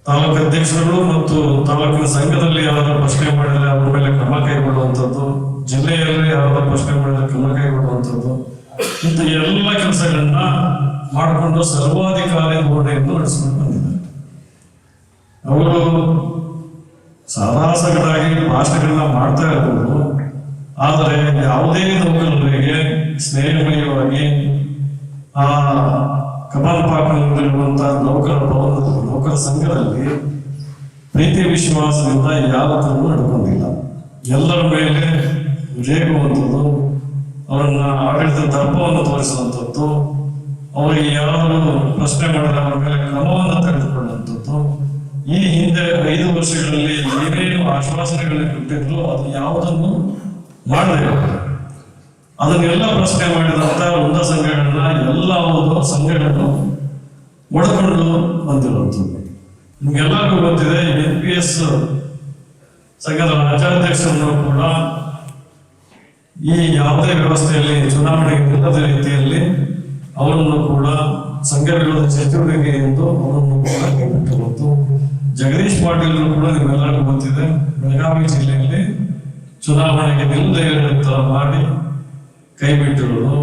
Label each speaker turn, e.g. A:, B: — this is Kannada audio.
A: ತಾಲೂಕು ಅಧ್ಯಕ್ಷರುಗಳು ಮತ್ತು ತಾಲೂಕಿನ ಸಂಘದಲ್ಲಿ ಯಾರಾದ್ರೂ ಪ್ರಶ್ನೆ ಮಾಡಿದರೆ ಅವರ ಮೇಲೆ ಕ್ರಮ ಕೈಗೊಳ್ಳುವಂಥದ್ದು, ಜಿಲ್ಲೆಯಲ್ಲಿ ಯಾರಾದ್ರೂ ಪ್ರಶ್ನೆ ಮಾಡಿದರೆ ಕ್ರಮ ಕೈಗೊಳ್ಳುವಂಥದ್ದು, ಇಂಥ ಎಲ್ಲ ಕೆಲಸಗಳನ್ನ ಮಾಡಿಕೊಂಡು ಸರ್ವಾಧಿಕಾರಿ ಧೋರಣೆಯನ್ನು ನಡೆಸಿಕೊಂಡು ಬಂದಿದ್ದಾರೆ. ಅವರು ಸಾರಾಸಗಟಾಗಿ ಭಾಷಣಗಳನ್ನ ಮಾಡ್ತಾ ಇರ್ಬೋದು, ಆದರೆ ಯಾವುದೇ ನೌಕರರಿಗೆ ಸ್ನೇಹಮಯವಾಗಿ ಆ ಕಮಾನ್ ಪಾಕದಲ್ಲಿರುವಂತಹ ನೌಕರ ಸಂಘದಲ್ಲಿ ಪ್ರೀತಿ ವಿಶ್ವಾಸದಿಂದ ಯಾವತ್ತೂ ನಡ್ಕೊಂಡಿಲ್ಲ. ಎಲ್ಲರ ಮೇಲೆ ರೇಗುವಂಥದ್ದು, ಅವರನ್ನ ಆಡಳಿತ ದರ್ಪವನ್ನು ತೋರಿಸುವಂಥದ್ದು, ಅವರಿಗೆ ಯಾರು ಪ್ರಶ್ನೆ ಮಾಡಿದ್ರೆ ಅವರ ಮೇಲೆ ಕ್ರಮವನ್ನು ತೆಗೆದುಕೊಳ್ಳುವಂಥದ್ದು. ಈ ಹಿಂದೆ 5 ವರ್ಷಗಳಲ್ಲಿ ಏನೇನು ಆಶ್ವಾಸನೆಗಳನ್ನು ಕೊಟ್ಟಿದ್ರು ಅದು ಯಾವುದನ್ನು ಮಾಡದೇ ಅದನ್ನೆಲ್ಲ ಪ್ರಶ್ನೆ ಮಾಡಿದಂತ ಒಂದ ಸಂಘಗಳನ್ನ ಎಲ್ಲ ಸಂಘಗಳನ್ನು ಒಡ್ಕೊಂಡು ಬಂದಿರುವಂಥದ್ದು. ನಿಮ್ಗೆಲ್ಲರಿಗೂ ಗೊತ್ತಿದೆ, NPS ಸಂಘದ ರಾಜ್ಯಾಧ್ಯಕ್ಷರನ್ನು ಕೂಡ ಈ ಯಾವುದೇ ವ್ಯವಸ್ಥೆಯಲ್ಲಿ ಚುನಾವಣೆಗೆ ನಿಲ್ಲದ ರೀತಿಯಲ್ಲಿ ಅವರನ್ನು ಕೂಡ ಸಂಘ ವಿರೋಧ ಚಟುವಟಿಕೆ ಎಂದು ಅವರನ್ನು ಕೂಡ ಕೈಬಿಟ್ಟಿರುವುದು. ಜಗದೀಶ್ ಪಾಟೀಲ್ ಕೂಡ ನಿಮ್ಮೆಲ್ಲರಿಗೂ ಗೊತ್ತಿದೆ, ಬೆಳಗಾವಿ ಜಿಲ್ಲೆಯಲ್ಲಿ ಚುನಾವಣೆಗೆ ನಿಲ್ಲದೆ ಮಾಡಿ ಕೈ ಬಿಟ್ಟಿರುವುದು.